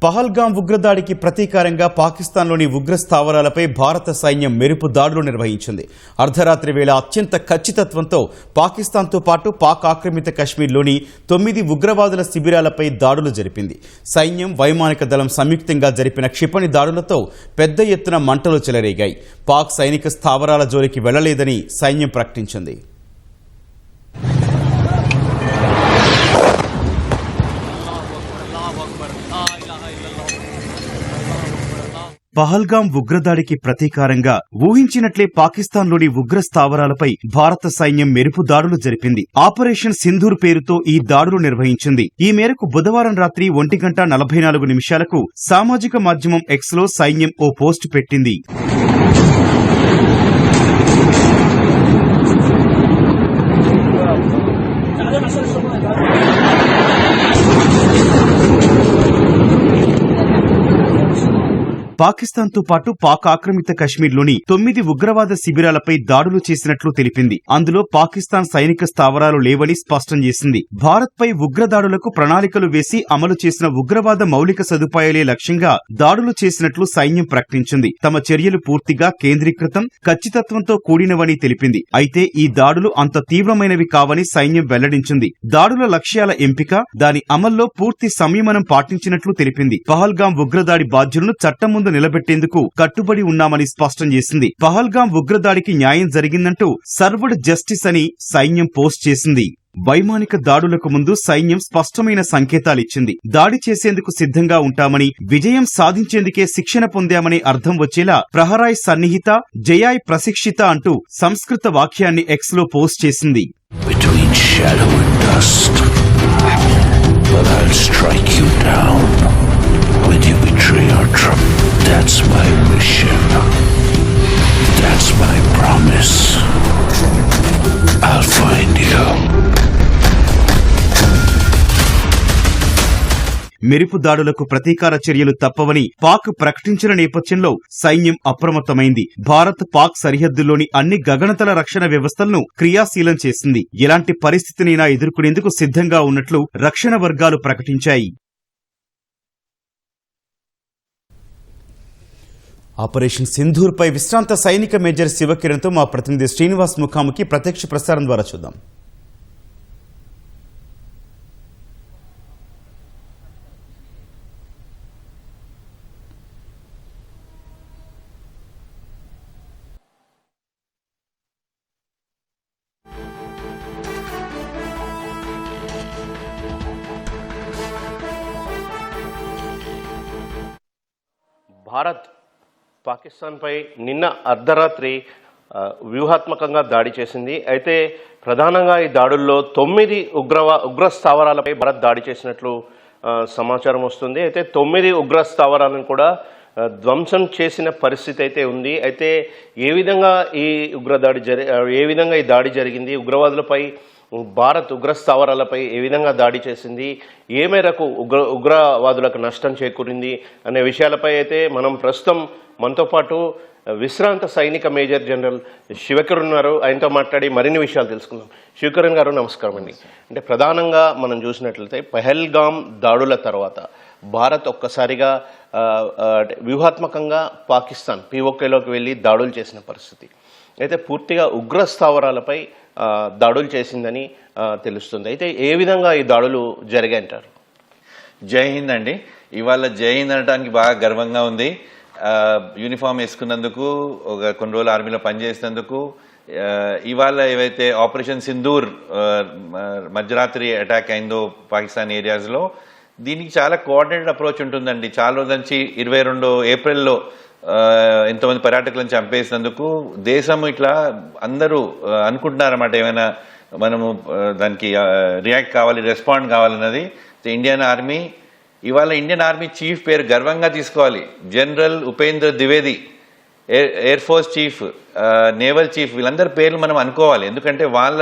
పహల్గాం ఉగ్రదాడికి ప్రతీకారంగా పాకిస్తాన్లోని ఉగ్ర స్థావరాలపై భారత సైన్యం మెరుపు దాడులు నిర్వహించింది. అర్ధరాత్రి వేళ అత్యంత ఖచ్చితత్వంతో పాకిస్తాన్తో పాటు పాక్ ఆక్రమిత కశ్మీర్లోని 9 ఉగ్రవాదుల శిబిరాలపై దాడులు జరిపింది. సైన్యం, వైమానిక దళం సంయుక్తంగా జరిపిన క్షిపణి దాడులతో పెద్ద ఎత్తున మంటలు చెలరేగాయి. పాక్ సైనిక స్థావరాల జోలికి వెళ్లలేదని సైన్యం ప్రకటించింది. పహల్గాం ఉగ్రదాడికి ప్రతీకారంగా ఊహించినట్లే పాకిస్తాన్లోని ఉగ్ర స్థావరాలపై భారత సైన్యం మెరుపు దాడులు జరిపింది. ఆపరేషన్ సింధూర్ పేరుతో ఈ దాడులు నిర్వహించింది. ఈ మేరకు బుధవారం రాత్రి 1:44 సామాజిక మాధ్యమం ఎక్స్ లో సైన్యం ఓ పోస్టు పెట్టింది. పాకిస్తాన్తో పాటు పాక్ ఆక్రమిత కశ్మీర్లోని 9 ఉగ్రవాద శిబిరాలపై దాడులు చేసినట్లు తెలిపింది. అందులో పాకిస్తాన్ సైనిక స్థావరాలు లేవని స్పష్టం చేసింది. భారత్పై ఉగ్రదాడులకు ప్రణాళికలు వేసి అమలు చేసిన ఉగ్రవాద మౌలిక సదుపాయాలే లక్ష్యంగా దాడులు చేసినట్లు సైన్యం ప్రకటించింది. తమ చర్యలు పూర్తిగా కేంద్రీకృతం, ఖచ్చితత్వంతో కూడినవని తెలిపింది. అయితే ఈ దాడులు అంత తీవ్రమైనవి కావని సైన్యం వెల్లడించింది. దాడుల లక్ష్యాల ఎంపిక, దాని అమల్లో పూర్తి సంయమనం పాటించినట్లు తెలిపింది. పహల్గాం ఉగ్రదాడి బాధ్యులను చట్టం ముందు నిలబెట్టేందుకు కట్టుబడి ఉన్నామని స్పష్టం చేసింది. పహల్గాం ఉగ్రదాడికి న్యాయం జరిగిందంటూ సర్వ్డ్ జస్టిస్ అని సైన్యం పోస్ట్ చేసింది. వైమానిక దాడులకు ముందు సైన్యం స్పష్టమైన సంకేతాలిచ్చింది. దాడి చేసేందుకు సిద్ధంగా ఉంటామని, విజయం సాధించేందుకే శిక్షణ పొందామని అర్థం వచ్చేలా ప్రహరాయ్ సన్నిహిత, జయాయ్ ప్రశిక్షిత అంటూ సంస్కృత వాక్యాన్ని ఎక్స్ లో పోస్ట్ చేసింది. When you betray our trust, that's my mission. That's my promise. I'll find you. మెరుపు దాడులకు ప్రతీకార చర్యలు తప్పవని పాక్ ప్రకటించిన నేపథ్యంలో సైన్యం అప్రమత్తమైంది. భారత్ పాక్ సరిహద్దుల్లోని అన్ని గగనతల రక్షణ వ్యవస్థలను క్రియాశీలం చేసింది. ఎలాంటి పరిస్థితినైనా ఎదుర్కొనేందుకు సిద్ధంగా ఉన్నట్లు రక్షణ వర్గాలు ప్రకటించాయి. ఆపరేషన్ సింధూర్ పై విశ్రాంత సైనిక మేజర్ శివకిరణ్తో మా ప్రతినిధి శ్రీనివాస్ ముఖాముఖి ప్రత్యక్ష ప్రసారం ద్వారా చూద్దాం. భారత్ పాకిస్తాన్పై నిన్న అర్ధరాత్రి వ్యూహాత్మకంగా దాడి చేసింది. అయితే ప్రధానంగా ఈ దాడుల్లో 9 ఉగ్ర స్థావరాలపై భారత్ దాడి చేసినట్లు సమాచారం వస్తుంది. అయితే 9 ఉగ్ర స్థావరాలను కూడా ధ్వంసం చేసిన పరిస్థితి అయితే ఉంది. అయితే ఏ విధంగా ఈ దాడి జరిగింది, ఉగ్రవాదులపై భారత్ ఉగ్ర స్థావరాలపై ఏ విధంగా దాడి చేసింది, ఏ మేరకు ఉగ్రవాదులకు నష్టం చేకూరింది అనే విషయాలపై అయితే మనం ప్రస్తుతం మనతో పాటు విశ్రాంత సైనిక మేజర్ జనరల్ శివకిరణ్ ఉన్నారు. ఆయనతో మాట్లాడి మరిన్ని విషయాలు తెలుసుకుందాం. శివకిరణ్ గారు నమస్కారం అండి. అంటే ప్రధానంగా మనం చూసినట్లయితే పహల్గాం దాడుల తర్వాత భారత్ ఒక్కసారిగా వ్యూహాత్మకంగా పాకిస్తాన్ POKలోకి వెళ్ళి దాడులు చేసిన పరిస్థితి. అయితే పూర్తిగా ఉగ్ర స్థావరాలపై దాడులు చేసిందని తెలుస్తుంది. అయితే ఏ విధంగా ఈ దాడులు జరిగాయంటారు? జై హింద్ అండి. ఇవాళ జై హింద్ అనడానికి బాగా గర్వంగా ఉంది. యూనిఫామ్ వేసుకున్నందుకు, కొన్ని రోజులు ఆర్మీలో పనిచేసినందుకు. ఇవాళ ఏవైతే ఆపరేషన్ సింధూర్ మధ్యరాత్రి అటాక్ అయిందో పాకిస్తాన్ ఏరియాస్లో, దీనికి చాలా కోఆర్డినేటెడ్ అప్రోచ్ ఉంటుందండి. చాలా రోజుల నుంచి 22 ఏప్రిల్లో ఎంతోమంది పర్యాటకులను చంపేసినందుకు దేశం ఇట్లా అందరూ అనుకుంటున్నారన్నమాట, ఏమైనా మనము దానికి రియాక్ట్ కావాలి, రెస్పాండ్ కావాలన్నది. ఇండియన్ ఆర్మీ చీఫ్ పేరు గర్వంగా తీసుకోవాలి. General Upendra Dwivedi, air force chief, naval chief, వీళ్ళందరి పేర్లు మనం అనుకోవాలి. ఎందుకంటే వాళ్ళ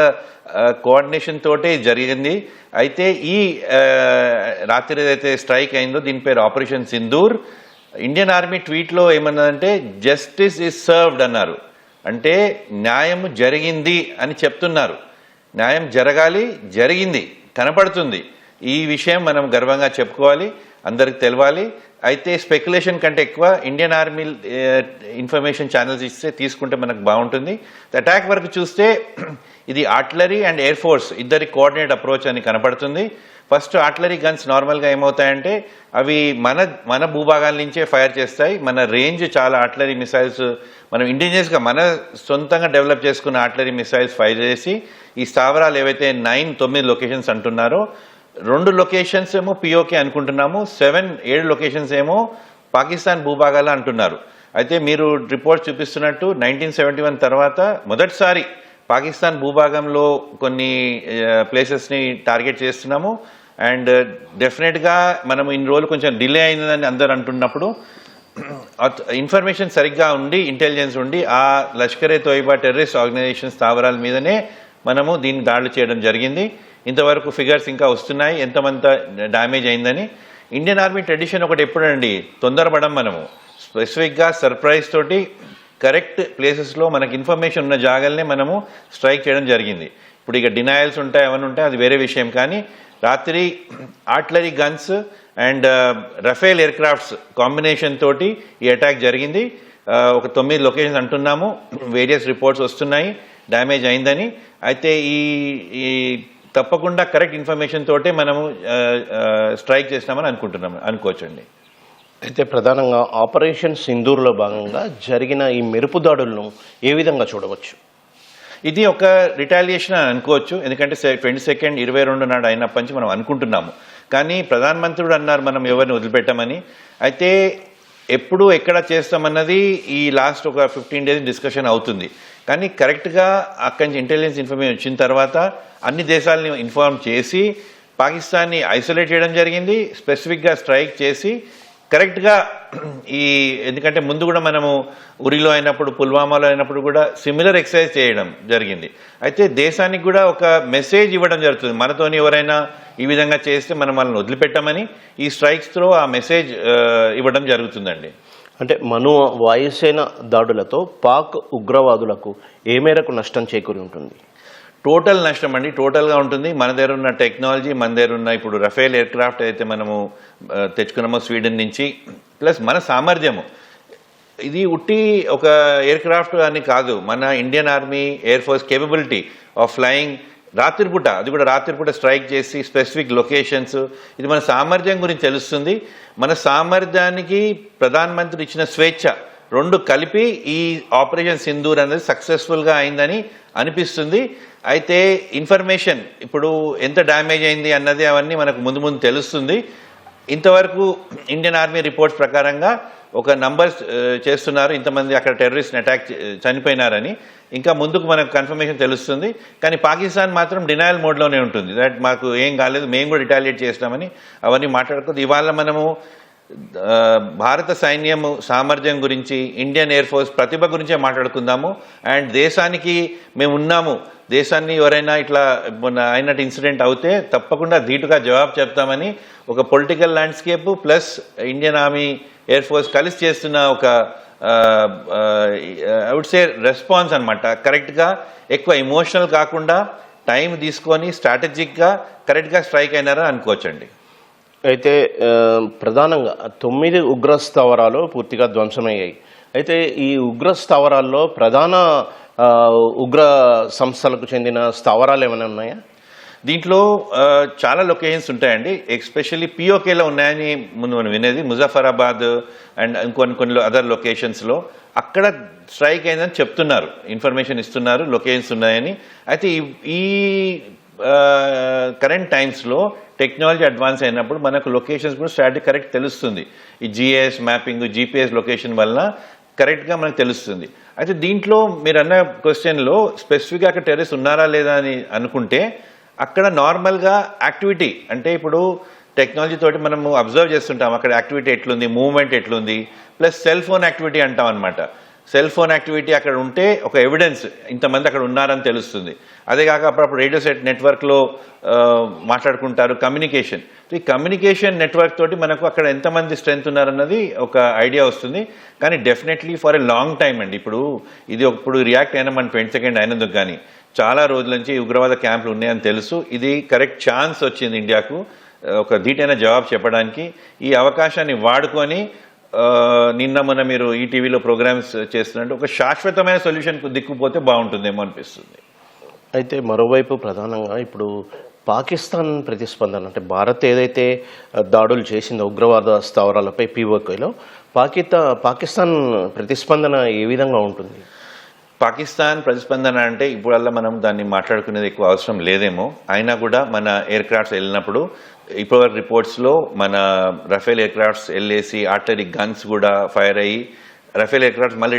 కోఆర్డినేషన్ తోటే జరిగింది. అయితే ఈ రాత్రి ఏదైతే స్ట్రైక్ అయిందో దీని పేరు ఆపరేషన్ సింధూర్. ఇండియన్ ఆర్మీ ట్వీట్లో ఏమన్నదంటే జస్టిస్ ఈజ్ సర్వ్డ్ అన్నారు. అంటే న్యాయం జరిగింది అని చెప్తున్నారు. న్యాయం జరగాలి, జరిగింది, కనపడుతుంది. ఈ విషయం మనం గర్వంగా చెప్పుకోవాలి. అందరికి తెలవాలి. అయితే స్పెక్యులేషన్ కంటే ఎక్కువ ఇండియన్ ఆర్మీ ఇన్ఫర్మేషన్ ఛానల్స్ ఇస్తే తీసుకుంటే మనకు బాగుంటుంది. అటాక్ వరకు చూస్తే ఇది ఆర్టిలరీ అండ్ ఎయిర్ ఫోర్స్ ఇద్దరి కోఆర్డినేట్ అప్రోచ్ అని కనపడుతుంది. ఫస్ట్ ఆర్టిలరీ గన్స్ నార్మల్గా ఏమవుతాయంటే అవి మన భూభాగాల నుంచే ఫైర్ చేస్తాయి. మన రేంజ్ చాలా ఆర్టిలరీ మిసైల్స్ మనం ఇండిజినియస్గా మన సొంతంగా డెవలప్ చేసుకున్న ఆర్టిలరీ మిసైల్స్ ఫైర్ చేసి ఈ స్థావరాలు ఏవైతే 9 లొకేషన్స్ అంటున్నారో 2 లొకేషన్స్ ఏమో పిఓకే అనుకుంటున్నాము, 7 లొకేషన్స్ ఏమో పాకిస్తాన్ భూభాగాలు అంటున్నారు. అయితే మీరు రిపోర్ట్ చూపిస్తున్నట్టు 1971 తర్వాత మొదటిసారి పాకిస్తాన్ భూభాగంలో కొన్ని ప్లేసెస్ని టార్గెట్ చేస్తున్నాము. అండ్ డెఫినెట్గా మనం ఇన్ని రోజులు కొంచెం డిలే అయిందని అందరు అంటున్నప్పుడు ఇన్ఫర్మేషన్ సరిగ్గా ఉండి ఇంటెలిజెన్స్ ఉండి ఆ లష్కరే తోయిబా టెర్రరిస్ట్ ఆర్గనైజేషన్ స్థావరాల మీదనే మనము దీన్ని దాడులు చేయడం జరిగింది. ఇంతవరకు ఫిగర్స్ ఇంకా వస్తున్నాయి ఎంతమంత డ్యామేజ్ అయిందని. ఇండియన్ ఆర్మీ ట్రెడిషన్ ఒకటి ఎప్పుడండి తొందరపడం, మనము స్పెసిఫిక్గా సర్ప్రైజ్ తోటి కరెక్ట్ ప్లేసెస్లో మనకి ఇన్ఫర్మేషన్ ఉన్న జాగాలనే మనము స్ట్రైక్ చేయడం జరిగింది. ఇప్పుడు ఇక డినయల్స్ ఉంటాయి అవన్నీ ఉంటాయి అది వేరే విషయం, కానీ రాత్రి artillery guns and Rafale air crafts combination తోటి ఈ అటాక్ జరిగింది. ఒక 9 లొకేషన్స్ అంటున్నాము, వేరియస్ రిపోర్ట్స్ వస్తున్నాయి డ్యామేజ్ అయిందని. అయితే ఈ తప్పకుండా కరెక్ట్ ఇన్ఫర్మేషన్ తోటే మనము స్ట్రైక్ చేసినామని అనుకోవచ్చండి. అయితే ప్రధానంగా ఆపరేషన్ సింధూర్లో భాగంగా జరిగిన ఈ మెరుపు దాడులను ఏ విధంగా చూడవచ్చు? ఇది ఒక రిటాలియేషన్ అని అనుకోవచ్చు, ఎందుకంటే 22 22 నాడు అయినప్పటి నుంచి మనం అనుకుంటున్నాము. కానీ ప్రధానమంత్రుడు అన్నారు మనం ఎవరిని వదిలిపెట్టామని. అయితే ఎప్పుడు ఎక్కడ చేస్తామన్నది ఈ లాస్ట్ ఒక 15 days డిస్కషన్ అవుతుంది. కానీ కరెక్ట్గా అక్కడి నుంచి ఇంటెలిజెన్స్ ఇన్ఫర్మేషన్ వచ్చిన తర్వాత అన్ని దేశాలని ఇన్ఫార్మ్ చేసి పాకిస్తాన్ని ఐసోలేట్ చేయడం జరిగింది. స్పెసిఫిక్గా స్ట్రైక్ చేసి కరెక్ట్గా ఎందుకంటే ముందు కూడా మనము ఉరిలో అయినప్పుడు పుల్వామాలో అయినప్పుడు కూడా సిమిలర్ ఎక్సర్సైజ్ చేయడం జరిగింది. అయితే దేశానికి కూడా ఒక మెసేజ్ ఇవ్వడం జరుగుతుంది, మనతోని ఎవరైనా ఈ విధంగా చేస్తే మనం వాళ్ళని వదిలిపెట్టామని ఈ స్ట్రైక్స్తో ఆ మెసేజ్ ఇవ్వడం జరుగుతుందండి. అంటే వాయుసేన దాడులతో పాక్ ఉగ్రవాదులకు ఏ మేరకు నష్టం చేకూరి ఉంటుంది? టోటల్ నష్టం అండి, టోటల్గా ఉంటుంది. మన దగ్గర ఉన్న టెక్నాలజీ, మన దగ్గర ఉన్న ఇప్పుడు రఫేల్ ఎయిర్ క్రాఫ్ట్ అయితే మనము తెచ్చుకున్నామో స్వీడన్ నుంచి, ప్లస్ మన సామర్థ్యము. ఇది ఉట్టి ఒక ఎయిర్ క్రాఫ్ట్ అని కాదు, మన Indian army air force capability of flying రాత్రిపూట, అది కూడా రాత్రిపూట స్ట్రైక్ చేసి స్పెసిఫిక్ లొకేషన్స్, ఇది మన సామర్థ్యం గురించి తెలుస్తుంది. మన సామర్థ్యానికి ప్రధానమంత్రి ఇచ్చిన స్వేచ్ఛ రెండు కలిపి ఈ ఆపరేషన్ సింధూర్ అనేది సక్సెస్ఫుల్గా అయిందని అనిపిస్తుంది. అయితే ఇన్ఫర్మేషన్ ఇప్పుడు ఎంత డ్యామేజ్ అయింది అన్నది అవన్నీ మనకు ముందు తెలుస్తుంది. ఇంతవరకు ఇండియన్ ఆర్మీ రిపోర్ట్స్ ప్రకారంగా ఒక నంబర్స్ చేస్తున్నారు, ఇంతమంది అక్కడ టెర్రరిస్ట్ అటాక్ చనిపోయినారని. ఇంకా ముందుకు మనకు కన్ఫర్మేషన్ తెలుస్తుంది. కానీ పాకిస్తాన్ మాత్రం డినయల్ మోడ్లోనే ఉంటుంది, దట్ మాకు ఏం కాలేదు, మేము కూడా రిటాలియేట్ చేస్తామని అవన్నీ మాట్లాడుతుంది. ఇవాళ మనము భారత సైన్యం సామర్థ్యం గురించి, ఇండియన్ ఎయిర్ ఫోర్స్ ప్రతిభ గురించే మాట్లాడుకుందాము. అండ్ దేశానికి మేము ఉన్నాము, దేశాన్ని ఎవరైనా ఇట్లా అయినట్టు ఇన్సిడెంట్ అవుతే తప్పకుండా ధీటుగా జవాబు చెప్తామని ఒక political landscape plus Indian army air force కలిసి చేస్తున్న ఒక ఐ వుడ్ సే రెస్పాన్స్ అనమాట. కరెక్ట్గా ఎక్కువ ఎమోషనల్ కాకుండా టైం తీసుకొని స్ట్రాటజిక్గా కరెక్ట్గా స్ట్రైక్ అయినారని అనుకోవచ్చండి. అయితే ప్రధానంగా 9 ఉగ్ర స్థావరాలు పూర్తిగా ధ్వంసమయ్యాయి. అయితే ఈ ఉగ్ర స్థావరాల్లో ప్రధాన ఉగ్ర సంస్థలకు చెందిన స్థావరాలు ఏమైనా ఉన్నాయా? దీంట్లో చాలా లొకేషన్స్ ఉంటాయండి, ఎస్పెషల్లీ పిఓకేలో ఉన్నాయని ముందు మనం వినేది. ముజఫరాబాద్ అండ్ కొన్ని అదర్ లొకేషన్స్లో అక్కడ స్ట్రైక్ అయిందని చెప్తున్నారు, ఇన్ఫర్మేషన్ ఇస్తున్నారు, లొకేషన్స్ ఉన్నాయని. అయితే ఈ కరెంట్ టైమ్స్లో టెక్నాలజీ అడ్వాన్స్ అయినప్పుడు మనకు లొకేషన్స్ కూడా స్ట్రాటజీ కరెక్ట్ తెలుస్తుంది. ఈ జిఎస్ మ్యాపింగ్, జిపిఎస్ లొకేషన్ వల్ల కరెక్ట్గా మనకు తెలుస్తుంది. అయితే దీంట్లో మీరు అన్న క్వశ్చన్లో స్పెసిఫిక్గా అక్కడ టెర్రరిస్ట్ ఉన్నారా లేదా అని అనుకుంటే అక్కడ నార్మల్గా యాక్టివిటీ, అంటే ఇప్పుడు టెక్నాలజీ తోటి మనము అబ్జర్వ్ చేస్తుంటాం అక్కడ యాక్టివిటీ ఎట్లుంది, మూవ్మెంట్ ఎట్లుంది, ప్లస్ సెల్ ఫోన్ యాక్టివిటీ అంటాం అనమాట. సెల్ ఫోన్ యాక్టివిటీ అక్కడ ఉంటే ఒక ఎవిడెన్స్ ఇంతమంది అక్కడ ఉన్నారని తెలుస్తుంది. అదే కాక అప్పుడప్పుడు రేడియో సెట్ నెట్వర్క్లో మాట్లాడుకుంటారు, కమ్యూనికేషన్. ఈ కమ్యూనికేషన్ నెట్వర్క్ తోటి మనకు అక్కడ ఎంతమంది స్ట్రెంత్ ఉన్నారన్నది ఒక ఐడియా వస్తుంది. కానీ definitely for a long time అండి, ఇప్పుడు రియాక్ట్ అయినా మన 22 అయినందుకు కానీ చాలా రోజుల నుంచి ఉగ్రవాద క్యాంపులు ఉన్నాయని తెలుసు. ఇది కరెక్ట్ ఛాన్స్ వచ్చింది ఇండియాకు. ఒక ధీటైన జవాబు చెప్పడానికి ఈ అవకాశాన్ని వాడుకొని నిన్న మొన్న మీరు ఈటీవీలో ప్రోగ్రామ్స్ చేస్తున్నట్టు ఒక శాశ్వతమైన సొల్యూషన్కు దిక్కుపోతే బాగుంటుందేమో అనిపిస్తుంది. అయితే మరోవైపు ప్రధానంగా ఇప్పుడు పాకిస్తాన్ ప్రతిస్పందన అంటే భారత్ ఏదైతే దాడులు చేసిందో ఉగ్రవాద స్థావరాలపై పీఓకేలో పాకిస్తాన్ ప్రతిస్పందన ఏ విధంగా ఉంటుంది? పాకిస్తాన్ ప్రతిస్పందన అంటే ఇప్పుడల్లా మనం దాన్ని మాట్లాడుకునేది ఎక్కువ అవసరం లేదేమో. అయినా కూడా మన ఎయిర్ క్రాఫ్ట్స్ వెళ్ళినప్పుడు ఇప్పటివరకు రిపోర్ట్స్లో మన రఫేల్ ఎయిర్ క్రాఫ్ట్స్ వెళ్ళేసి ఆర్టరీ గన్స్ కూడా ఫైర్ అయ్యి రఫేల్ ఎయిర్ క్రాఫ్ట్స్ మళ్ళీ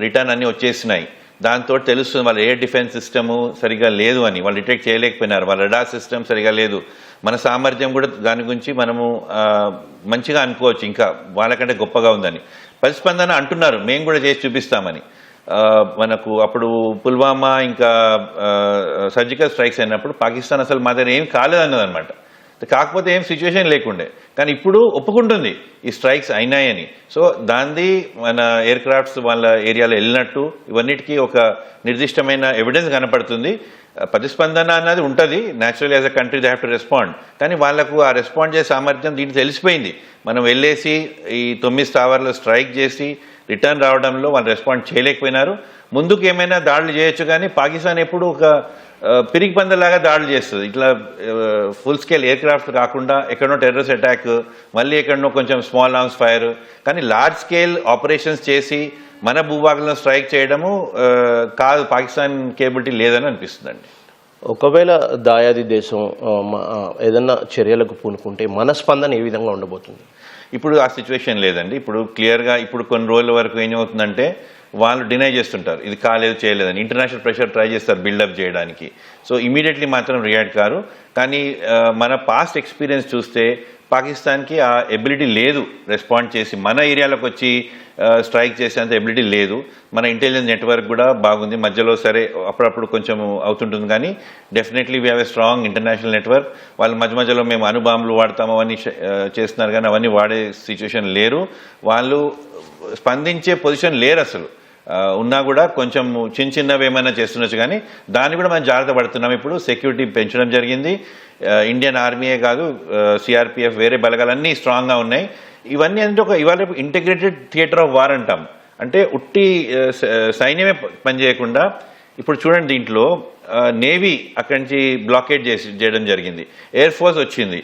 రిటర్న్ అన్నీ వచ్చేసినాయి. దాంతో తెలుస్తుంది వాళ్ళ ఎయిర్ డిఫెన్స్ సిస్టము సరిగా లేదు అని, వాళ్ళు డిటెక్ట్ చేయలేకపోయినారు, వాళ్ళ రడార్ సిస్టమ్ సరిగా లేదు. మన సామర్థ్యం కూడా దాని గురించి మనము మంచిగా అనుకోవచ్చు, ఇంకా వాళ్ళకంటే గొప్పగా ఉందని. ప్రతిస్పందన అంటున్నారు, మేము కూడా చేసి చూపిస్తామని. మనకు అప్పుడు పుల్వామా ఇంకా సర్జికల్ స్ట్రైక్స్ అయినప్పుడు పాకిస్తాన్ అసలు మా దగ్గర ఏం కాలేదన్నదన్నమాట. కాకపోతే ఏం సిచ్యువేషన్ లేకుండే, కానీ ఇప్పుడు ఒప్పుకుంటుంది ఈ స్ట్రైక్స్ అయినాయని. సో దాన్ని మన ఎయిర్ క్రాఫ్ట్స్ వాళ్ళ ఏరియాలో వెళ్ళినట్టు ఇవన్నిటికీ ఒక నిర్దిష్టమైన ఎవిడెన్స్ కనపడుతుంది. ప్రతిస్పందన అన్నది ఉంటుంది, natural as a country they have to respond. కానీ వాళ్ళకు ఆ రెస్పాండ్ చేసే సామర్థ్యం దీనికి తెలిసిపోయింది. మనం వెళ్ళేసి ఈ 9 స్థావరాలు స్ట్రైక్ చేసి రిటర్న్ రావడంలో వాళ్ళు రెస్పాండ్ చేయలేకపోయినారు. ముందుకు ఏమైనా దాడులు చేయొచ్చు, కానీ పాకిస్తాన్ ఎప్పుడు ఒక పిరికి పందలాగా దాడులు చేస్తుంది. ఇట్లా ఫుల్ స్కేల్ ఎయిర్ క్రాఫ్ట్ కాకుండా ఎక్కడనో టెర్రరిస్ట్ అటాక్, మళ్ళీ ఎక్కడనో కొంచెం స్మాల్ ఆర్మ్స్ ఫైర్, కానీ లార్జ్ స్కేల్ ఆపరేషన్స్ చేసి మన భూభాగంలో స్ట్రైక్ చేయడము కాదు, పాకిస్తాన్ కేబిలిటీ లేదని అనిపిస్తుందండి. ఒకవేళ దాయాది దేశం ఏదన్నా చర్యలకు పూనుకుంటే మన స్పందన ఏ విధంగా ఉండబోతుంది? ఇప్పుడు ఆ సిచ్యువేషన్ లేదండి. ఇప్పుడు క్లియర్గా ఇప్పుడు కొన్ని రోజుల వరకు ఏమవుతుందంటే వాళ్ళు డినై చేస్తుంటారు, ఇది కాలేదు చేయలేదని. ఇంటర్నేషనల్ ప్రెషర్ ట్రై చేస్తారు బిల్డప్ చేయడానికి. సో ఇమీడియట్లీ మాత్రం రియాక్ట్ కారు. కానీ మన పాస్ట్ ఎక్స్పీరియన్స్ చూస్తే పాకిస్తాన్కి ఆ ఎబిలిటీ లేదు రెస్పాండ్ చేసి మన ఏరియాలోకి వచ్చి స్ట్రైక్ చేసేంత ఎబిలిటీ లేదు. మన ఇంటెలిజెన్స్ నెట్వర్క్ కూడా బాగుంది, మధ్యలో సరే అప్పుడప్పుడు కొంచెం అవుతుంటుంది, కానీ definitely we have a strong international network. వాళ్ళు మధ్యలో మేము అణుబాంబులు వాడతాము అవన్నీ చేస్తున్నారు, కానీ అవన్నీ వాడే సిచ్యువేషన్ లేరు. వాళ్ళు స్పందించే పొజిషన్ లేరు అసలు. ఉన్నా కూడా కొంచెం చిన్నవి ఏమైనా చేస్తుండొచ్చు, కానీ దాన్ని కూడా మనం జాగ్రత్త పడుతున్నాం. ఇప్పుడు సెక్యూరిటీ పెంచడం జరిగింది. ఇండియన్ ఆర్మీయే కాదు, సిఆర్పిఎఫ్ వేరే బలగాలన్నీ స్ట్రాంగ్గా ఉన్నాయి. ఇవన్నీ అంటే ఇవాళ ఇంటిగ్రేటెడ్ థియేటర్ ఆఫ్ వార్ అంటాం. అంటే ఉట్టి సైన్యమే పనిచేయకుండా ఇప్పుడు చూడండి, దీంట్లో నేవీ అక్కడి నుంచి బ్లాకేడ్ చేయడం జరిగింది, ఎయిర్ ఫోర్స్ వచ్చింది,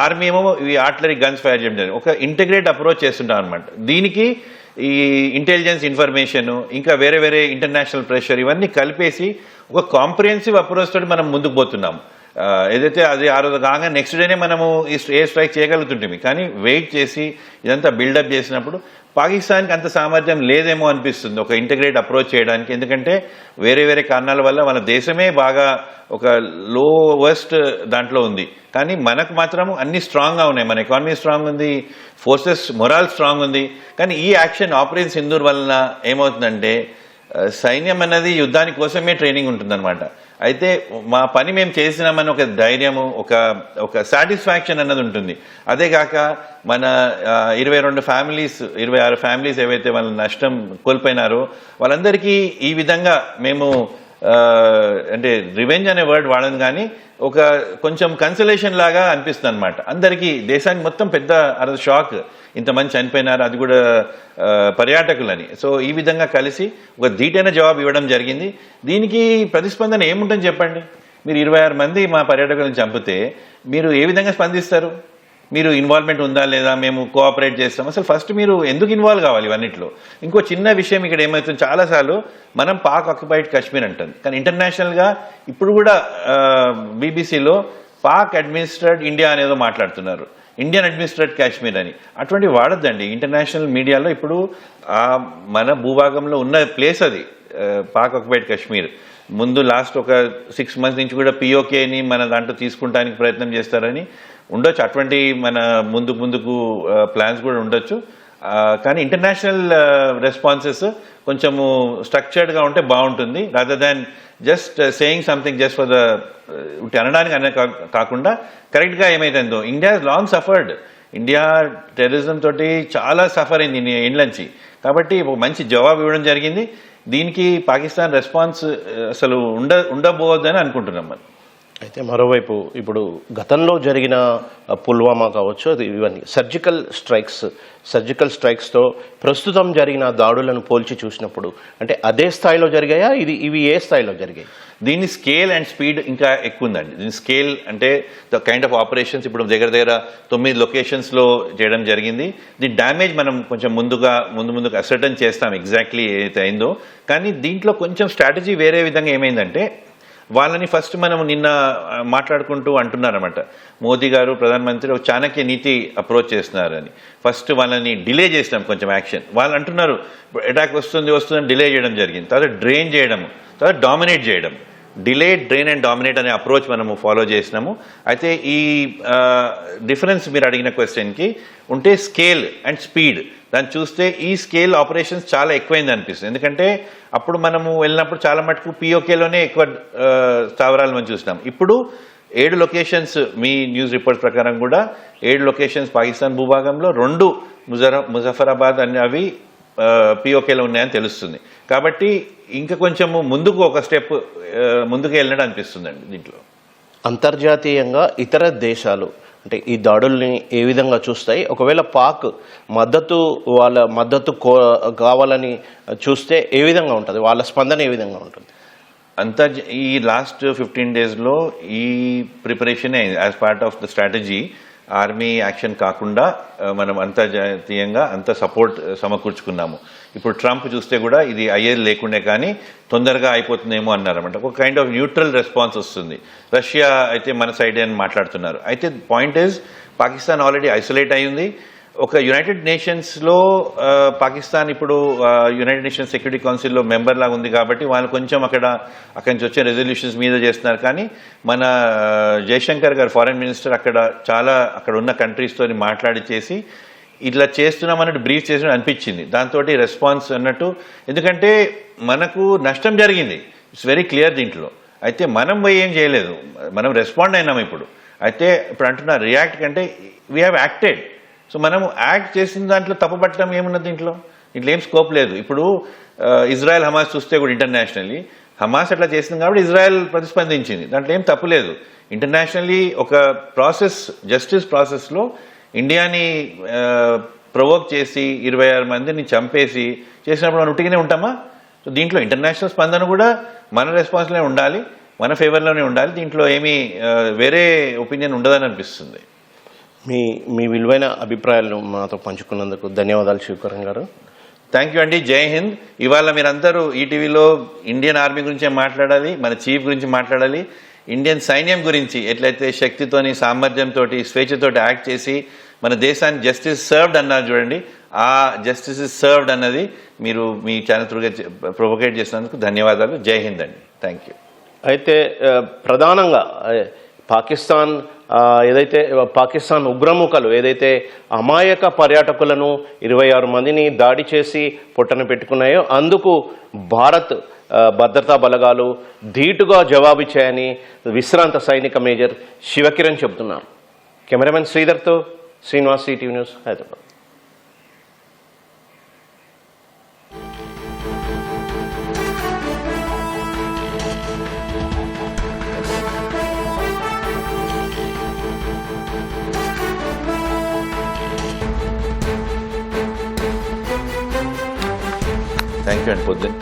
ఆర్మీ ఏమో ఇవి ఆర్టిలరీ గన్స్ ఫైర్ చేయడం జరిగింది. ఒక ఇంటిగ్రేట్ అప్రోచ్ చేస్తుంటాం అనమాట. దీనికి ఈ ఇంటెలిజెన్స్ ఇన్ఫర్మేషన్ ఇంకా వేరే వేరే ఇంటర్నేషనల్ ప్రెషర్ ఇవన్నీ కలిపేసి ఒక కాంప్రిహెన్సివ్ అప్రోచ్ తోటి మనం ముందుకు పోతున్నాం. ఏదైతే అది ఆ రోజు కాగా నెక్స్ట్ డేనే మనము ఈ ఎయిర్ స్ట్రైక్ చేయగలుగుతుంటాం, కానీ వెయిట్ చేసి ఇదంతా బిల్డప్ చేసినప్పుడు పాకిస్తాన్కి అంత సామర్థ్యం లేదేమో అనిపిస్తుంది ఒక ఇంటిగ్రేట్ అప్రోచ్ చేయడానికి. ఎందుకంటే వేరే వేరే కారణాల వల్ల మన దేశమే బాగా ఒక లోవెస్ట్ దాంట్లో ఉంది, కానీ మనకు మాత్రం అన్ని స్ట్రాంగ్గా ఉన్నాయి. మన ఎకానమీ స్ట్రాంగ్ ఉంది, ఫోర్సెస్ మొరాల్ స్ట్రాంగ్ ఉంది. కానీ ఈ యాక్షన్ ఆపరేషన్ సింధూర్ వలన ఏమవుతుందంటే సైన్యం అన్నది యుద్ధాని కోసమే ట్రైనింగ్ ఉంటుందన్నమాట. అయితే మా పని మేము చేసినామని ఒక ధైర్యము, ఒక సాటిస్ఫాక్షన్ అన్నది ఉంటుంది. అదే కాక మన 26 ఫ్యామిలీస్ ఏవైతే వాళ్ళ నష్టం కోల్పోయినారో వాళ్ళందరికీ ఈ విధంగా మేము అంటే రివెంజ్ అనే వర్డ్ వాడను, కానీ ఒక కొంచెం కన్సలేషన్ లాగా అనిపిస్తుంది అనమాట అందరికీ. దేశానికి మొత్తం పెద్ద షాక్, ఇంతమంది చనిపోయినారు, అది కూడా పర్యాటకులని. సో ఈ విధంగా కలిసి ఒక ధీటైన జవాబు ఇవ్వడం జరిగింది. దీనికి ప్రతిస్పందన ఏముంటుంది చెప్పండి? మీరు 26 మంది మా పర్యాటకులను చంపితే మీరు ఏ విధంగా స్పందిస్తారు? మీరు ఇన్వాల్వ్మెంట్ ఉందా లేదా, మేము కోఆపరేట్ చేస్తాం, అసలు ఫస్ట్ మీరు ఎందుకు ఇన్వాల్వ్ కావాలి ఇవన్నిట్లో? ఇంకో చిన్న విషయం ఇక్కడ ఏమవుతుంది, చాలాసార్లు మనం పాక్ ఆక్యుపైడ్ కాశ్మీర్ అంటుంది, కానీ ఇంటర్నేషనల్గా ఇప్పుడు కూడా బీబీసీలో పాక్ అడ్మినిస్ట్రేట్ ఇండియా అనేదో మాట్లాడుతున్నారు, ఇండియన్ అడ్మినిస్ట్రేట్ కాశ్మీర్ అని. అటువంటివి వాడద్దండి ఇంటర్నేషనల్ మీడియాలో. ఇప్పుడు మన భూభాగంలో ఉన్న ప్లేస్ అది పాక్ ఆక్యుపైడ్ కాశ్మీర్. ముందు లాస్ట్ ఒక 6 months నుంచి కూడా పిఓకేని మన దాంట్లో తీసుకుంటానికి ప్రయత్నం చేస్తారని ఉండొచ్చు. అటువంటి మన ముందుకు ప్లాన్స్ కూడా ఉండొచ్చు. కానీ ఇంటర్నేషనల్ రెస్పాన్సెస్ కొంచెము స్ట్రక్చర్డ్గా ఉంటే బాగుంటుంది, rather than just saying something just for the అనడానికి కాకుండా కరెక్ట్గా ఏమైతుందో. India has long suffered. India terrorism తోటి చాలా సఫర్ అయింది ఇండ్ల నుంచి. కాబట్టి ఒక మంచి జవాబు ఇవ్వడం జరిగింది. దీనికి పాకిస్తాన్ రెస్పాన్స్ అసలు ఉండబోవద్దని అనుకుంటున్నాం మనం. అయితే మరోవైపు ఇప్పుడు గతంలో జరిగిన పుల్వామా కావచ్చు, అది ఇవన్నీ సర్జికల్ స్ట్రైక్స్తో ప్రస్తుతం జరిగిన దాడులను పోల్చి చూసినప్పుడు అంటే అదే స్థాయిలో జరిగాయా, ఇవి ఏ స్థాయిలో జరిగాయి? దీని స్కేల్ అండ్ స్పీడ్ ఇంకా ఎక్కువ ఉందండి. దీని స్కేల్ అంటే ద కైండ్ ఆఫ్ ఆపరేషన్స్ ఇప్పుడు దగ్గర 9 లొకేషన్స్లో చేయడం జరిగింది. దీని డ్యామేజ్ మనం కొంచెం ముందుగా అసర్టన్ చేస్తాం ఎగ్జాక్ట్లీ ఏదైతే అయిందో. కానీ దీంట్లో కొంచెం స్ట్రాటజీ వేరే విధంగా ఏమైందంటే, వాళ్ళని ఫస్ట్ మనం నిన్న మాట్లాడుకుంటూ అంటున్నారన్నమాట, మోదీ గారు ప్రధానమంత్రి ఒక చాణక్య నీతి అప్రోచ్ చేస్తున్నారని. ఫస్ట్ వాళ్ళని డిలే చేసినాం కొంచెం యాక్షన్. వాళ్ళు అంటున్నారు అటాక్ వస్తుందని డిలే చేయడం జరిగింది. తర్వాత డ్రైన్ చేయడం, తర్వాత డామినేట్ చేయడం. డిలే, డ్రైన్ అండ్ డామినేట్ అనే అప్రోచ్ మనము ఫాలో చేసినాము. అయితే ఈ డిఫరెన్స్ మీరు అడిగిన క్వశ్చన్కి ఉంటే స్కేల్ అండ్ స్పీడ్ దాన్ని చూస్తే ఈ స్కేల్ ఆపరేషన్స్ చాలా ఎక్కువైంది అనిపిస్తుంది. ఎందుకంటే అప్పుడు మనము వెళ్ళినప్పుడు చాలా మటుకు పిఓకేలోనే ఎక్కువ స్థావరాలు మనం చూసినాం. ఇప్పుడు 7 లొకేషన్స్, మీ న్యూస్ రిపోర్ట్ ప్రకారం కూడా 7 లొకేషన్స్ పాకిస్తాన్ భూభాగంలో, 2 ముజఫరాబాద్ అవి పిఓకేలో ఉన్నాయని తెలుస్తుంది. కాబట్టి ఇంకా కొంచెము ముందుకు ఒక స్టెప్ ముందుకు వెళ్ళినట్టు అనిపిస్తుందండి. దీంట్లో అంతర్జాతీయంగా ఇతర దేశాలు అంటే ఈ దాడుల్ని ఏ విధంగా చూస్తాయి? ఒకవేళ పాక్ వాళ్ళ మద్దతు కావాలని చూస్తే ఏ విధంగా ఉంటుంది? వాళ్ళ స్పందన ఏ విధంగా ఉంటుంది? ఈ లాస్ట్ 15 డేస్లో ఈ preparation as part of the strategy, army action కాకుండా మనం అంతర్జాతీయంగా అంత సపోర్ట్ సమకూర్చుకున్నాము. ఇప్పుడు ట్రంప్ చూస్తే కూడా ఇది అయ్యేది లేకుండే కానీ తొందరగా అయిపోతుందేమో అన్నారన్నమాట. ఒక కైండ్ ఆఫ్ న్యూట్రల్ రెస్పాన్స్ వస్తుంది. రష్యా అయితే మన సైడే అని మాట్లాడుతున్నారు. అయితే point is Pakistan already isolate అయ్యింది. ఒక యునైటెడ్ నేషన్స్లో పాకిస్తాన్ ఇప్పుడు యునైటెడ్ నేషన్స్ సెక్యూరిటీ కౌన్సిల్లో మెంబర్ లాగా ఉంది కాబట్టి వాళ్ళు కొంచెం అక్కడి నుంచి వచ్చే రెజల్యూషన్స్ మీద చేస్తున్నారు. కానీ మన జయశంకర్ గారు ఫారెన్ మినిస్టర్ అక్కడ ఉన్న కంట్రీస్తో మాట్లాడి చేసి ఇట్లా చేస్తున్నామన్నట్టు బ్రీఫ్ చేసినట్టు అనిపించింది. దాంతో రెస్పాన్స్ అన్నట్టు, ఎందుకంటే మనకు నష్టం జరిగింది, ఇట్స్ వెరీ క్లియర్ దీంట్లో. అయితే మనం పోయి ఏం చేయలేదు, మనం రెస్పాండ్ అయినాం. ఇప్పుడు అంటున్నారు రియాక్ట్ కంటే వీ హ్యావ్ యాక్టెడ్. సో మనము యాక్ట్ చేసిన దాంట్లో తప్పుపట్టడం ఏమున్నది? దీంట్లో ఏం స్కోప్ లేదు. ఇప్పుడు ఇజ్రాయెల్ హమాస్ చూస్తే కూడా ఇంటర్నేషనల్లీ హమాస్ అట్లా చేసింది కాబట్టి ఇజ్రాయెల్ ప్రతిస్పందించింది, దాంట్లో ఏం తప్పు లేదు. ఇంటర్నేషనల్లీ ఒక జస్టిస్ ప్రాసెస్లో ఇండియాని ప్రొవోక్ చేసి 26 మందిని చంపేసి చేసినప్పుడు మనం ఉట్టిగానే ఉంటామా? సో దీంట్లో ఇంటర్నేషనల్ స్పందన కూడా మన రెస్పాన్స్లోనే ఉండాలి, మన ఫేవర్లోనే ఉండాలి. దీంట్లో ఏమీ వేరే ఒపీనియన్ ఉండదని అనిపిస్తుంది. మీ విలువైన అభిప్రాయాలను మాతో పంచుకున్నందుకు ధన్యవాదాలు శివకరణ్ గారు. థ్యాంక్ యూ అండి. జై హింద్. ఇవాళ మీరందరూ ఈటీవీలో ఇండియన్ ఆర్మీ గురించే మాట్లాడాలి, మన చీఫ్ గురించి మాట్లాడాలి, ఇండియన్ సైన్యం గురించి ఎట్లయితే శక్తితోని, సామర్థ్యంతో, స్వేచ్ఛతోటి యాక్ట్ చేసి మన దేశాన్ని జస్టిస్ సర్వ్డ్ అన్నారు చూడండి. ఆ జస్టిస్ ఇస్ సర్వ్డ్ అన్నది మీరు మీ ఛానల్ త్రూగా ప్రొవోకేట్ చేసినందుకు ధన్యవాదాలు. జై హింద్ అండి. Thank you. అయితే ప్రధానంగా పాకిస్తాన్ ఉగ్రముఖలు ఏదైతే అమాయక పర్యాటకులను 26 మందిని దాడి చేసి పొట్టన పెట్టుకున్నాయో అందుకు భారత్ భద్రతా బలగాలు ధీటుగా జవాబిచ్చాయని విశ్రాంత సైనిక మేజర్ శివకిరణ్ చెబుతున్నారు. కెమెరామెన్ శ్రీధర్తో Srinivas, ETV news, Hyderabad. Thank you అండి. పొద్దున్న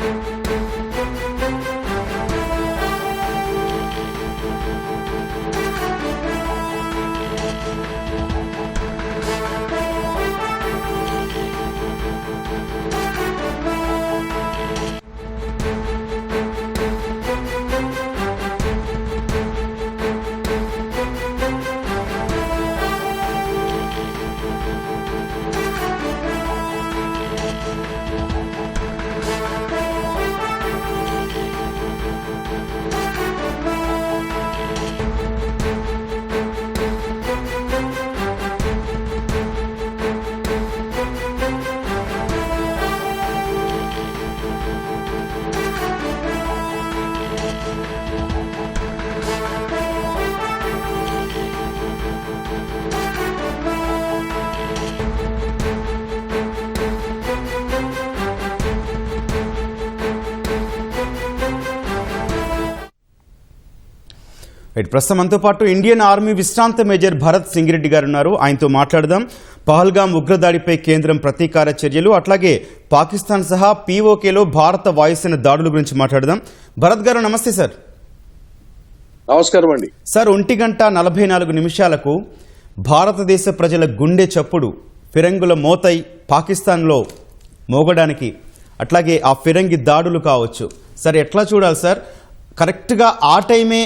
ప్రస్తుతం మనతో పాటు ఇండియన్ ఆర్మీ విశ్రాంత మేజర్ భరత్ సింగిరెడ్డి గారు ఉన్నారు. ఆయనతో మాట్లాడదాం. పహల్గాం ఉగ్రదాడిపై కేంద్రం ప్రతీకార చర్యలు, అట్లాగే పాకిస్తాన్ సహా పీఓకేలో భారత వాయుసేన దాడుల గురించి మాట్లాడదాం. భరత్ గారు నమస్తే సార్. నమస్కారం అండి సార్. 1:44 భారతదేశ ప్రజల గుండె చప్పుడు ఫిరంగుల మోతై పాకిస్తాన్లో మోగడానికి, అట్లాగే ఆ ఫిరంగి దాడులు కావచ్చు సార్, ఎట్లా చూడాలి సార్? కరెక్ట్గా ఆ టైమే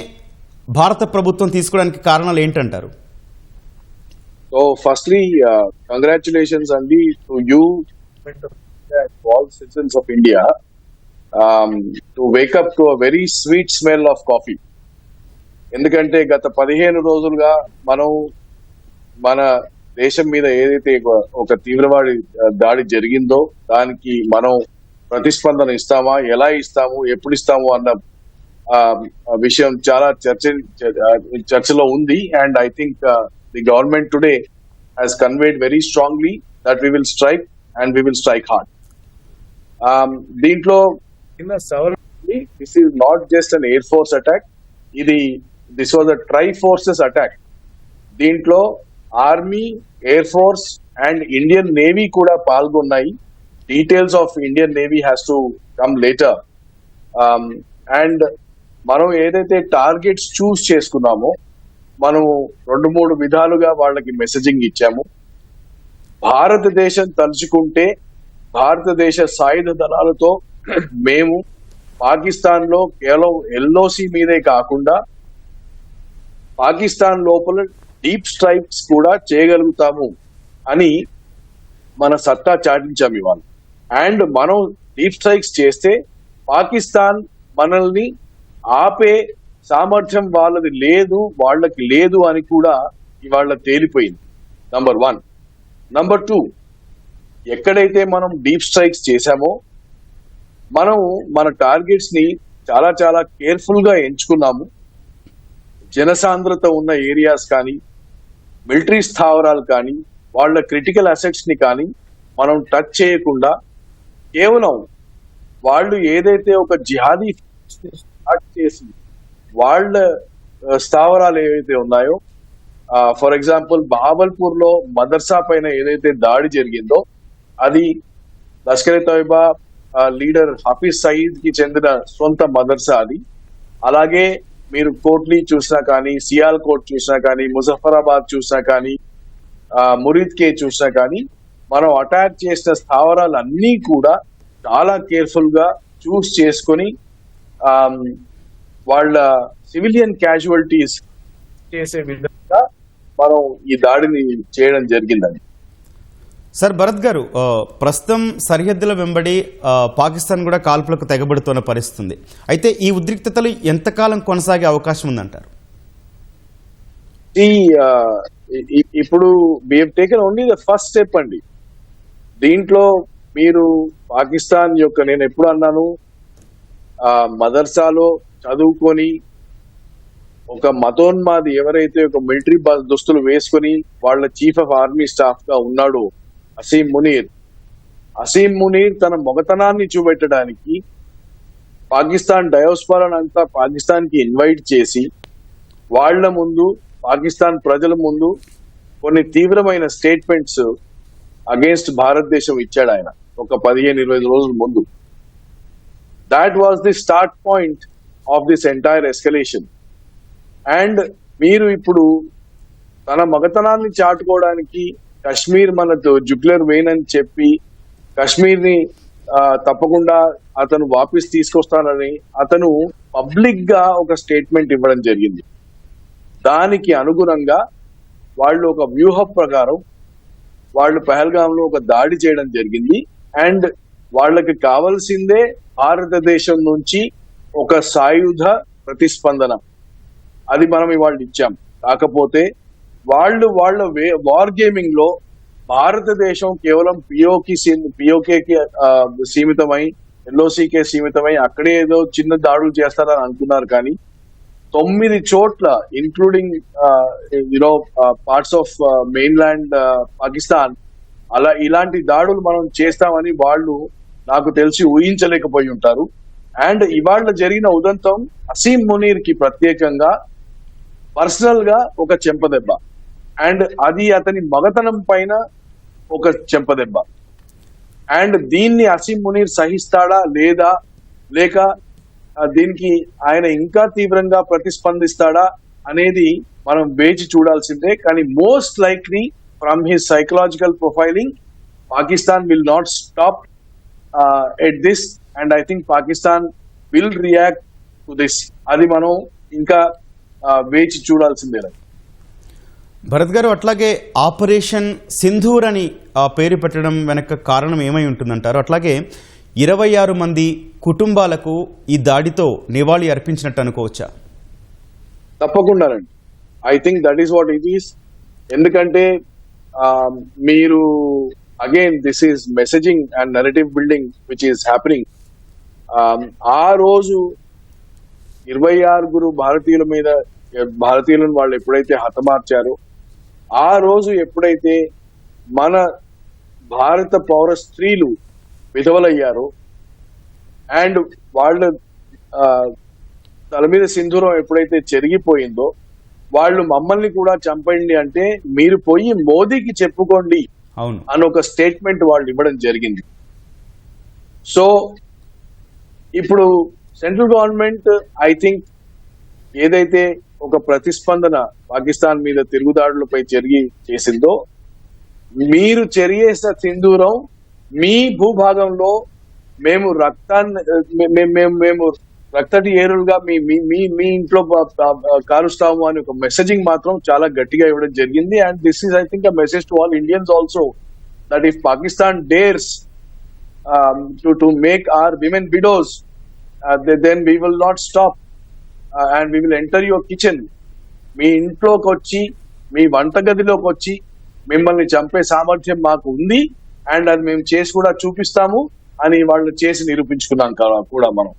భారత ప్రభుత్వం తీసుకోవడానికి కారణాలు ఏంటంటారు? సో ఫస్ట్లీ కంగ్రాచులేషన్స్ అండి to you all citizens of India to wake up to a very sweet smell of coffee. ఎందుకంటే గత 15 రోజులుగా మనం మన దేశం మీద ఏదైతే ఒక తీవ్రవాడి దాడి జరిగిందో దానికి మనం ప్రతిస్పందన ఇస్తామా, ఎలా ఇస్తాము, ఎప్పుడు ఇస్తాము అన్న విషయం చాలా చర్చలో ఉంది. And I think the government today has conveyed very strongly that we will strike and we will strike hard. దీంట్లో this is not just an air force attack, this was a tri forces attack. దీంట్లో army, air force and Indian navy కూడా పాల్గొన్నాయి. Details of Indian navy has to come later. And మనం ఏదైతే targets చూస్ చేసుకున్నామో మనం 2-3 విధాలుగా వాళ్ళకి మెసేజింగ్ ఇచ్చాము. భారతదేశం తలుచుకుంటే భారతదేశ సాయుధ దళాలతో మేము పాకిస్తాన్ లో కేవలం ఎల్ఓసి మీదే కాకుండా పాకిస్తాన్ లోపల డీప్ స్ట్రైక్స్ కూడా చేయగలుగుతాము అని మన సత్తా చాటించాము ఇవాళ. అండ్ మనం డీప్ స్ట్రైక్స్ చేస్తే పాకిస్తాన్ మనల్ని ఆపే సామర్థ్యం వాళ్ళకి లేదు అని కూడా ఇవాళ తేలిపోయింది. నంబర్ 1. నంబర్ 2, ఎక్కడైతే మనం డీప్ స్ట్రైక్స్ చేశామో మనం మన టార్గెట్స్ ని చాలా చాలా కేర్ఫుల్ గా ఎంచుకున్నాము. జనసాంద్రత ఉన్న ఏరియాస్ కానీ, మిలిటరీ స్థావరాలు కానీ, వాళ్ళ క్రిటికల్ అసెట్స్ ని కానీ మనం టచ్ చేయకుండా కేవలం వాళ్ళు ఏదైతే ఒక జిహాదీ స్టార్ట్ చేసి వాళ్ళ స్థావరాలు ఏవైతే ఉన్నాయో, ఫర్ ఎగ్జాంపుల్ బహావల్పూర్ లో మదర్సా పైన ఏదైతే దాడి జరిగిందో అది లష్కర్ ఎ తోయిబా లీడర్ హఫీజ్ సయీద్ కి చెందిన సొంత మదర్సా అది. అలాగే మీరు కోట్లీ చూసినా కానీ, సియాల్కోట్ చూసినా కానీ, ముజఫరాబాద్ చూసినా కానీ, మురీద్ కే చూసినా కానీ మనం అటాక్ చేసిన స్థావరాలు అన్నీ కూడా చాలా కేర్ఫుల్ గా చూస్ చేసుకొని వాళ్ళ సివిలియన్ క్యాజువాలిటీస్ చేసే విధంగా మనం ఈ దాడిని చేయడం జరిగిందని. సార్ భరత్ గారు, ప్రస్తుతం సరిహద్దుల వెంబడి పాకిస్తాన్ కూడా కాల్పులకు తెగబడుతున్న పరిస్థితుంది. అయితే ఈ ఉద్రిక్తతలు ఎంతకాలం కొనసాగే అవకాశం ఉందంటారు? ఇప్పుడు we have taken only the first step అండి. దీంట్లో మీరు పాకిస్తాన్ యొక్క, నేను ఎప్పుడు అన్నాను, మదర్సాలో చదువుకొని ఒక మతోన్మాది ఎవరైతే ఒక మిలిటరీ దుస్తులు వేసుకొని వాళ్ళ చీఫ్ ఆఫ్ ఆర్మీ స్టాఫ్ గా ఉన్నాడో అసీం మునీర్ తన మొగతనాన్ని చూపెట్టడానికి పాకిస్తాన్ డయోస్పరాన్ అంతా పాకిస్తాన్ కి ఇన్వైట్ చేసి వాళ్ళ ముందు, పాకిస్తాన్ ప్రజల ముందు కొన్ని తీవ్రమైన స్టేట్మెంట్స్ అగేన్స్ట్ భారతదేశం ఇచ్చాడు ఆయన ఒక 15-20 రోజుల ముందు. That was the start point of this entire escalation. And మీరు ఇప్పుడు తన మగతనాన్ని చాటుకోవడానికి కశ్మీర్ మన జుగ్లర్ వెయిన్ అని చెప్పి కశ్మీర్ ని తప్పకుండా అతను వాపస్ తీసుకొస్తానని అతను పబ్లిక్ గా ఒక స్టేట్మెంట్ ఇవ్వడం జరిగింది. దానికి అనుగుణంగా వాళ్ళు ఒక వ్యూహ ప్రకారం వాళ్ళు పహల్గాంలో ఒక దాడి చేయడం జరిగింది. అండ్ వాళ్ళకి కావాల్సిందే భారతదేశం నుంచి ఒక సాయుధ ప్రతిస్పందన. అది మనం ఇవాళ ఇచ్చాం. కాకపోతే వాళ్ళ వార్ గేమింగ్ లో భారతదేశం కేవలం పిఓకేకి సీమితమై, ఎల్ఓసికే సీమితమై అక్కడే ఏదో చిన్న దాడులు చేస్తారని అనుకున్నారు. కానీ 9 చోట్ల including parts of main land Pakistan ఇలాంటి దాడులు మనం చేస్తామని వాళ్ళు నాకు తెలిసి ఊహించలేకపోయి ఉంటారు. అండ్ ఇవాళ జరిగిన ఉదంతం అసీం మునీర్ కి ప్రత్యేకంగా పర్సనల్ గా ఒక చెంపదెబ్బ, అండ్ అది అతని మగతనం పైన ఒక చెంపదెబ్బ. అండ్ దీన్ని అసీం మునీర్ సహిస్తాడా లేదా, లేక దీనికి ఆయన ఇంకా తీవ్రంగా ప్రతిస్పందిస్తాడా అనేది మనం వేచి చూడాల్సిందే. కానీ most likely from his psychological profiling, Pakistan will not stop at this, and I think Pakistan will react to this. అది మనం ఇంకా వేచి చూడాల్సిందే. భరత్ గారు, అట్లాగే ఆపరేషన్ సింధూర్ అని పేరు పెట్టడం వెనక కారణం ఏమై ఉంటుందంటారు? అట్లాగే 26 మంది కుటుంబాలకు ఈ దాడితో నివాళి అర్పించినట్టు అనుకోవచ్చా? తప్పకుండానండి. I think that is what it is. ఎందుకంటే మీరు again this is messaging and narrative building which is happening. ఆ రోజు 26 భారతీయులను వాళ్ళు ఎప్పుడైతే హతమార్చారో, ఆ రోజు ఎప్పుడైతే మన భారత పౌర స్త్రీలు విధవలయ్యారో, అండ్ వాళ్ళ తల మీద సింధూరం ఎప్పుడైతే చెరిగిపోయిందో, వాళ్ళు మమ్మల్ని కూడా చంపండి అంటే మీరు పోయి మోదీకి చెప్పుకోండి అవును అని ఒక స్టేట్మెంట్ వాళ్ళు ఇవ్వడం జరిగింది. సో ఇప్పుడు సెంట్రల్ గవర్నమెంట్ ఐ థింక్ ఏదైతే ఒక ప్రతిస్పందన పాకిస్తాన్ మీద తిరుగుదాడులపై చేసిందో, మీరు చెరిగేసిన సింధూరం మీ భూభాగంలో మేము రక్తటి ఏరులుగా మీ ఇంట్లో కారుస్తాము అని ఒక మెసేజింగ్ మాత్రం చాలా గట్టిగా ఇవ్వడం జరిగింది. And this is I think a message to all Indians also, that if Pakistan dares to make our women widows, then we will not stop and we will enter your kitchen. మీ ఇంట్లోకి వచ్చి, మీ వంటగదిలోకి వచ్చి మిమ్మల్ని చంపే సామర్థ్యం మాకు ఉంది, అండ్ అది మేము చేసి కూడా చూపిస్తాము అని వాళ్ళు చేసి నిరూపించుకున్నాం కూడా మనం.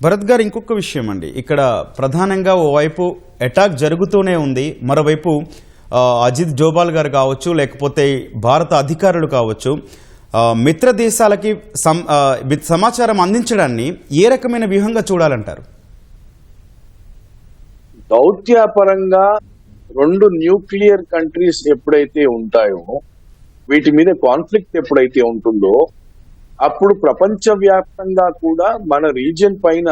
భరత్ గారు, ఇంకొక విషయం అండి, ఇక్కడ ప్రధానంగా ఓవైపు అటాక్ జరుగుతూనే ఉంది, మరోవైపు అజిత్ డోబాల్ గారు కావచ్చు, లేకపోతే భారత అధికారులు కావచ్చు, మిత్ర దేశాలకి సమాచారం అందించడాన్ని ఏ రకమైన వ్యూహంగా చూడాలంటారు? దౌత్యపరంగా 2 న్యూక్లియర్ కంట్రీస్ ఎప్పుడైతే ఉంటాయో, వీటి మీద కాన్ఫ్లిక్ట్ ఎప్పుడైతే ఉంటుందో, అప్పుడు ప్రపంచవ్యాప్తంగా కూడా మన రీజియన్ పైన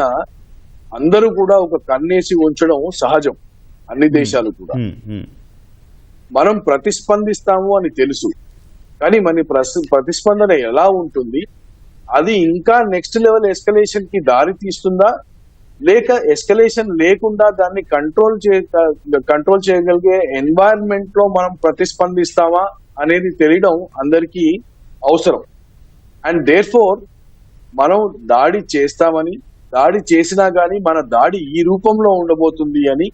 అందరూ కూడా ఒక కన్నేసి ఉంచడం సహజం, అన్ని దేశాలు కూడా. మనం ప్రతిస్పందిస్తాము అని తెలుసు, కానీ మన ప్రతిస్పందన ఎలా ఉంటుంది, అది ఇంకా నెక్స్ట్ లెవెల్ ఎస్కలేషన్ కి దారి తీస్తుందా, లేక ఎస్కలేషన్ లేకుండా దాన్ని కంట్రోల్ చేయగలిగే ఎన్వైరన్మెంట్ లో మనం ప్రతిస్పందిస్తామా అనేది తెలియడం అందరికీ అవసరం. అండ్ దేర్ ఫోర్ మనం దాడి చేస్తామని, దాడి చేసినా గానీ మన దాడి ఈ రూపంలో ఉండబోతుంది అని,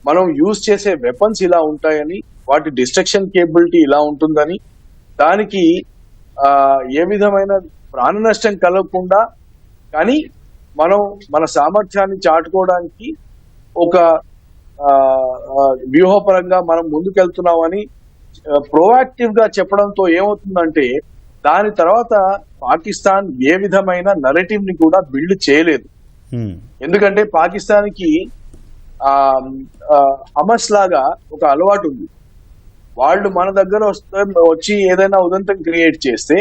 మనం యూజ్ చేసే వెపన్స్ ఇలా ఉంటాయని, వాటి డిస్ట్రక్షన్ కేపబిలిటీ ఇలా ఉంటుందని, దానికి ఏ విధమైన ప్రాణ నష్టం కలగకుండా కానీ మనం మన సామర్థ్యాన్ని చాటుకోవడానికి ఒక వ్యూహపరంగా మనం ముందుకెళ్తున్నామని ప్రోయాక్టివ్ గా చెప్పడంతో ఏమవుతుందంటే, దాని తర్వాత పాకిస్తాన్ ఏ విధమైన నరేటివ్ ని కూడా బిల్డ్ చేయలేదు. ఎందుకంటే పాకిస్తాన్ కి హమస్ లాగా ఒక అలవాటు ఉంది. వాళ్ళు మన దగ్గర వచ్చి ఏదైనా ఉదంతం క్రియేట్ చేస్తే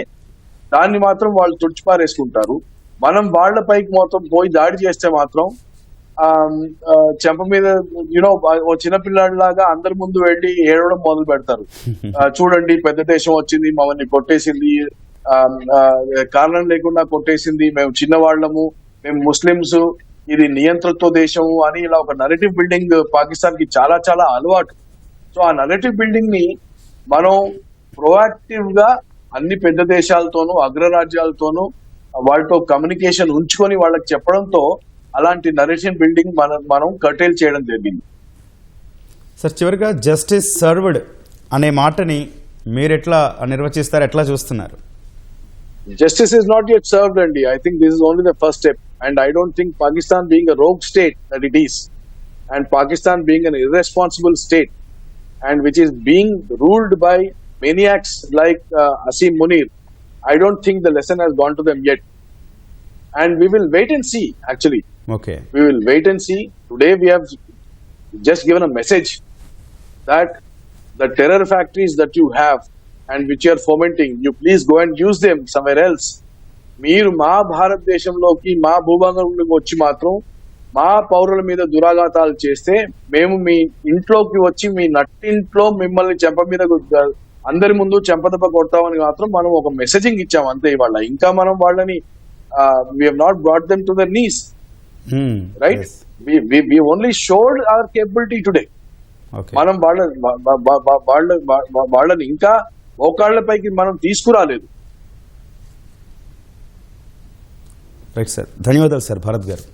దాన్ని మాత్రం వాళ్ళు తుడిచిపారేసుకుంటారు. మనం వాళ్ళ పైకి మొత్తం పోయి దాడి చేస్తే మాత్రం చెంప మీద ఓ చిన్నపిల్లాడిలాగా అందరి ముందు వెళ్ళి ఏడవడం మొదలు పెడతారు. చూడండి, పెద్ద దేశం వచ్చింది, మమ్మల్ని కొట్టేసింది, కారణం లేకుండా కొట్టేసింది, మేము చిన్నవాళ్లము, మేము ముస్లింస్, ఇది నియంతృత్వ దేశము అని ఇలా ఒక నరేటివ్ బిల్డింగ్ పాకిస్తాన్ కి చాలా చాలా అలవాటు. సో ఆ నరేటివ్ బిల్డింగ్ ని మనం ప్రోయాక్టివ్ గా అన్ని పెద్ద దేశాలతోనూ అగ్రరాజ్యాలతోనూ వాళ్ళతో కమ్యూనికేషన్ ఉంచుకొని వాళ్ళకి చెప్పడంతో అలాంటి నరేషన్ బిల్డింగ్ మనం కర్టైల్ చేయడం జరిగింది. సార్, చివరిగా జస్టిస్ సర్వ్డ్ అనే మాటని మీరు ఎట్లా నిర్వచిస్తారు, ఎట్లా చూస్తున్నారు? Justice is not yet served, Andy. I think this is only the first step, and I don't think Pakistan being a rogue state that it is, and Pakistan being an irresponsible state, and which is being ruled by maniacs like Asim Munir, I don't think the lesson has gone to them yet, and we will wait and see. Actually, okay, we will wait and see. Today we have just given a message that the terror factories that you have and which you are fomenting, you please go and use them somewhere else. మీరు మా భారతదేశంలోకి మా భూభాగంలోకి వచ్చి మాత్రం మా పౌరుల మీద దురాఘాతాలు చేస్తే మేము మీ ఇంట్లోకి వచ్చి మీ నట్టింట్లో మిమ్మల్ని చెంప మీద అందరి ముందు చెంపదెబ్బ కొడతామని మాత్రం మనం ఒక మెసేజింగ్ ఇచ్చాం అంతే. ఇవాళ ఇంకా మనం వాళ్ళని we have not brought them to their knees, right? Yes. We only showed our capability today. Okay. మనం వాళ్ళని ఇంకా మోకాళ్లపైకి మనం తీసుకురాలేదు. రైట్ సార్, ధన్యవాదాలు సార్ భారత్ గారు.